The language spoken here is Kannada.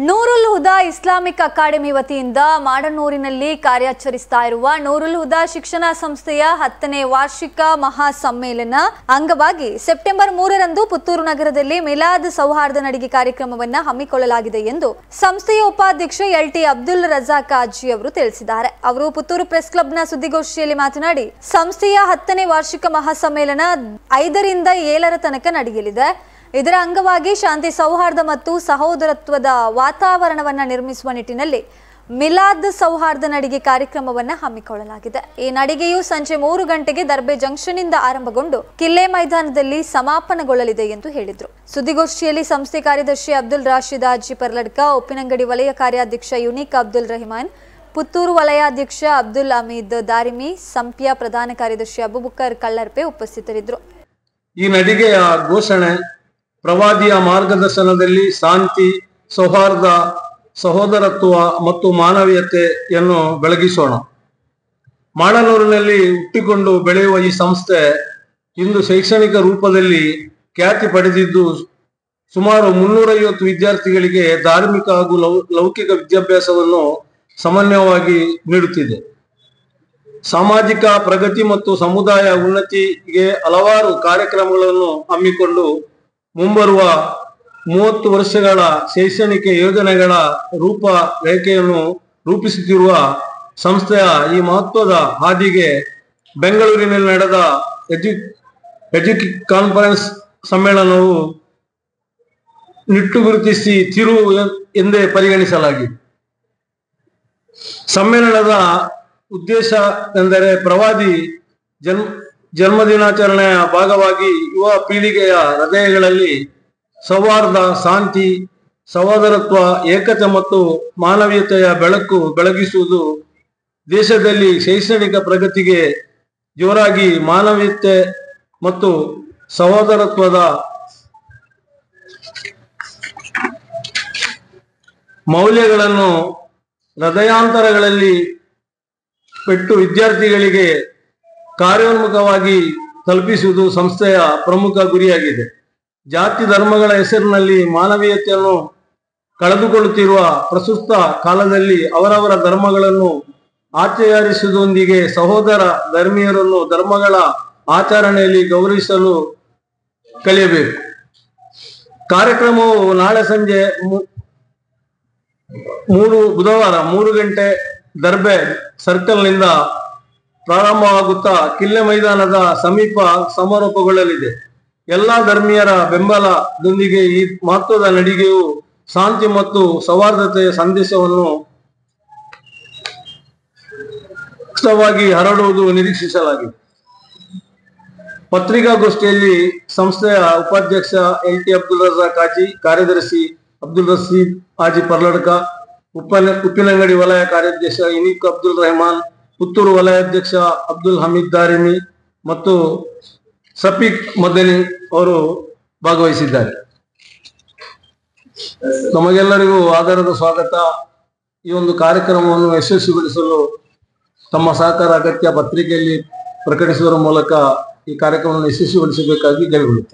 ನೂರುಲ್ ಹುದಾ ಇಸ್ಲಾಮಿಕ್ ಅಕಾಡೆಮಿ ವತಿಯಿಂದ ಮಾಡನೂರಿನಲ್ಲಿ ಕಾರ್ಯಾಚರಿಸ್ತಾ ಇರುವ ನೂರುಲ್ ಹುದಾ ಶಿಕ್ಷಣ ಸಂಸ್ಥೆಯ 10ನೇ ವಾರ್ಷಿಕ ಮಹಾ ಸಮ್ಮೇಳನ ಅಂಗವಾಗಿ ಸೆಪ್ಟೆಂಬರ್ 3ರಂದು ಪುತ್ತೂರು ನಗರದಲ್ಲಿ ಮಿಲಾದ್ ಸೌಹಾರ್ದ ನಡಿಗೆ ಕಾರ್ಯಕ್ರಮವನ್ನು ಹಮ್ಮಿಕೊಳ್ಳಲಾಗಿದೆ ಎಂದು ಸಂಸ್ಥೆಯ ಉಪಾಧ್ಯಕ್ಷ ಎಲ್ಟಿ ಅಬ್ದುಲ್ ರಜಾಕ್ ಹಾಜಿ ಅವರು ತಿಳಿಸಿದ್ದಾರೆ. ಅವರು ಪುತ್ತೂರು ಪ್ರೆಸ್ ಕ್ಲಬ್ನ ಸುದ್ದಿಗೋಷ್ಠಿಯಲ್ಲಿ ಮಾತನಾಡಿ, ಸಂಸ್ಥೆಯ 10ನೇ ವಾರ್ಷಿಕ ಮಹಾ ಸಮ್ಮೇಳನ 5ರಿಂದ 7ರ ತನಕ ನಡೆಯಲಿದೆ. ಇದರ ಅಂಗವಾಗಿ ಶಾಂತಿ ಸೌಹಾರ್ದ ಮತ್ತು ಸಹೋದರತ್ವದ ವಾತಾವರಣವನ್ನು ನಿರ್ಮಿಸುವ ನಿಟ್ಟಿನಲ್ಲಿ ಮಿಲಾದ್ ಸೌಹಾರ್ದ ನಡಿಗೆ ಕಾರ್ಯಕ್ರಮವನ್ನು ಹಮ್ಮಿಕೊಳ್ಳಲಾಗಿದೆ. ಈ ನಡಿಗೆಯು ಸಂಜೆ 3 ಗಂಟೆಗೆ ದರ್ಬೆ ಜಂಕ್ಷನ್ ಇಂದ ಆರಂಭಗೊಂಡು ಕಿಲ್ಲೆ ಮೈದಾನದಲ್ಲಿ ಸಮಾಪನಗೊಳ್ಳಲಿದೆ ಎಂದು ಹೇಳಿದರು. ಸುದ್ದಿಗೋಷ್ಠಿಯಲ್ಲಿ ಸಂಸ್ಥೆ ಕಾರ್ಯದರ್ಶಿ ಅಬ್ದುಲ್ ರಾಶಿದ್ ಹಾಜಿ ಪರ್ಲಡ್ಕ, ಉಪ್ಪಿನಂಗಡಿ ವಲಯ ಕಾರ್ಯಾಧ್ಯಕ್ಷ ಯುನೀಕ್ ಅಬ್ದುಲ್ ರಹಿಮಾನ್, ಪುತ್ತೂರು ವಲಯಾಧ್ಯಕ್ಷ ಅಬ್ದುಲ್ ಅಮೀದ್ ದಾರಿಮಿ, ಸಂಪ್ಯ ಪ್ರಧಾನ ಕಾರ್ಯದರ್ಶಿ ಅಬುಬಕರ್ ಕಳ್ಳರ್ಪೆ ಉಪಸ್ಥಿತರಿದ್ದರು. ಈ ನಡಿಗೆಯ ಘೋಷಣೆ ಪ್ರವಾದಿಯ ಮಾರ್ಗದರ್ಶನದಲ್ಲಿ ಶಾಂತಿ, ಸೌಹಾರ್ದ, ಸಹೋದರತ್ವ ಮತ್ತು ಮಾನವೀಯತೆಯನ್ನು ಬೆಳಗಿಸೋಣ. ಮಾಡನೂರಿನಲ್ಲಿ ಹುಟ್ಟಿಕೊಂಡು ಬೆಳೆಯುವ ಈ ಸಂಸ್ಥೆ ಇಂದು ಶೈಕ್ಷಣಿಕ ರೂಪದಲ್ಲಿ ಖ್ಯಾತಿ ಪಡೆದಿದ್ದು ಸುಮಾರು 350 ವಿದ್ಯಾರ್ಥಿಗಳಿಗೆ ಧಾರ್ಮಿಕ ಹಾಗೂ ಲೌಕಿಕ ವಿದ್ಯಾಭ್ಯಾಸವನ್ನು ಸಮನ್ವಯವಾಗಿ ನೀಡುತ್ತಿದೆ. ಸಾಮಾಜಿಕ ಪ್ರಗತಿ ಮತ್ತು ಸಮುದಾಯ ಉನ್ನತಿಗೆ ಹಲವಾರು ಕಾರ್ಯಕ್ರಮಗಳನ್ನು ಹಮ್ಮಿಕೊಂಡು ಮುಂಬರುವ 30 ವರ್ಷಗಳ ಶೈಕ್ಷಣಿಕ ಯೋಜನೆಗಳ ರೂಪರೇಖೆಯನ್ನು ರೂಪಿಸುತ್ತಿರುವ ಸಂಸ್ಥೆಯ ಈ ಮಹತ್ವದ ಹಾದಿಗೆ ಬೆಂಗಳೂರಿನಲ್ಲಿ ನಡೆದ ಕಾನ್ಫರೆನ್ಸ್ ಸಮ್ಮೇಳನವು ನಿಟ್ಟು ಗುರುತಿಸಿ ತಿರುವು ಎಂದೇ ಪರಿಗಣಿಸಲಾಗಿದೆ. ಸಮ್ಮೇಳನದ ಉದ್ದೇಶ ಎಂದರೆ ಪ್ರವಾದಿ ಜನ್ಮದಿನಾಚರಣೆಯ ಭಾಗವಾಗಿ ಯುವ ಪೀಳಿಗೆಯ ಹೃದಯಗಳಲ್ಲಿ ಸೌಹಾರ್ದ, ಶಾಂತಿ, ಸಹೋದರತ್ವ, ಏಕತೆ ಮತ್ತು ಮಾನವೀಯತೆಯ ಬೆಳಕು ಬೆಳಗಿಸುವುದು. ದೇಶದಲ್ಲಿ ಶೈಕ್ಷಣಿಕ ಪ್ರಗತಿಗೆ ಜೋರಾಗಿ ಮಾನವೀಯತೆ ಮತ್ತು ಸಹೋದರತ್ವದ ಮೌಲ್ಯಗಳನ್ನು ಹೃದಯಾಂತರಗಳಲ್ಲಿ ಪೆಟ್ಟು ವಿದ್ಯಾರ್ಥಿಗಳಿಗೆ ಕಾರ್ಯೋನ್ಮುಖವಾಗಿ ತಲುಪಿಸುವುದು ಸಂಸ್ಥೆಯ ಪ್ರಮುಖ ಗುರಿಯಾಗಿದೆ. ಜಾತಿ ಧರ್ಮಗಳ ಹೆಸರಿನಲ್ಲಿ ಮಾನವೀಯತೆಯನ್ನು ಕಳೆದುಕೊಳ್ಳುತ್ತಿರುವ ಪ್ರಸ್ತುತ ಕಾಲದಲ್ಲಿ ಅವರವರ ಧರ್ಮಗಳನ್ನು ಆಚರಿಸುವುದರೊಂದಿಗೆ ಸಹೋದರ ಧರ್ಮೀಯರನ್ನು ಧರ್ಮಗಳ ಆಚರಣೆಯಲ್ಲಿ ಗೌರವಿಸಲು ಕಲಿಯಬೇಕು. ಕಾರ್ಯಕ್ರಮವು ನಾಳೆ ಸಂಜೆ ಬುಧವಾರ 3 ಗಂಟೆ ದರ್ಬೆ ಸರ್ಕಲ್ನಿಂದ ಪ್ರಾರಂಭವಾಗುತ್ತಾ ಕಿಲ್ಲೆ ಮೈದಾನದ ಸಮೀಪ ಸಮಾರೋಪಗೊಳ್ಳಲಿದೆ. ಎಲ್ಲಾ ಧರ್ಮೀಯರ ಬೆಂಬಲದೊಂದಿಗೆ ಈ ಮಹತ್ವದ ನಡಿಗೆಯು ಶಾಂತಿ ಮತ್ತು ಸೌಹಾರ್ದತೆಯ ಸಂದೇಶವನ್ನು ಹರಡುವುದು ನಿರೀಕ್ಷಿಸಲಾಗಿದೆ. ಪತ್ರಿಕಾಗೋಷ್ಠಿಯಲ್ಲಿ ಸಂಸ್ಥೆಯ ಉಪಾಧ್ಯಕ್ಷ ಎಲ್ಟಿ ಅಬ್ದುಲ್ ರಜಾಕ್ ಹಾಜಿ, ಕಾರ್ಯದರ್ಶಿ ಅಬ್ದುಲ್ ರಶೀದ್ ಹಾಜಿ ಪರ್ಲಡ್ಕ, ಉಪ್ಪಿನಂಗಡಿ ವಲಯ ಕಾರ್ಯಾಧ್ಯಕ್ಷ ಯುನೀಕ್ ಅಬ್ದುಲ್ ರಹಿಮಾನ್, ಪುತ್ತೂರು ವಲಯಾಧ್ಯಕ್ಷ ಅಬ್ದುಲ್ ಹಮೀದ್ ದಾರಿಮಿ ಮತ್ತು ಸಫೀಕ್ ಮದನಿ ಅವರು ಭಾಗವಹಿಸಿದ್ದಾರೆ. ನಮಗೆಲ್ಲರಿಗೂ ಆಧಾರದ ಸ್ವಾಗತ. ಈ ಒಂದು ಕಾರ್ಯಕ್ರಮವನ್ನು ಯಶಸ್ವಿಗೊಳಿಸಲು ತಮ್ಮ ಸಹಕಾರ ಅಗತ್ಯ. ಪತ್ರಿಕೆಯಲ್ಲಿ ಪ್ರಕಟಿಸುವುದರ ಮೂಲಕ ಈ ಕಾರ್ಯಕ್ರಮವನ್ನು ಯಶಸ್ವಿಗೊಳಿಸಬೇಕಾಗಿ ಕೇಳಿಕೊಳ್ಳುತ್ತೇನೆ.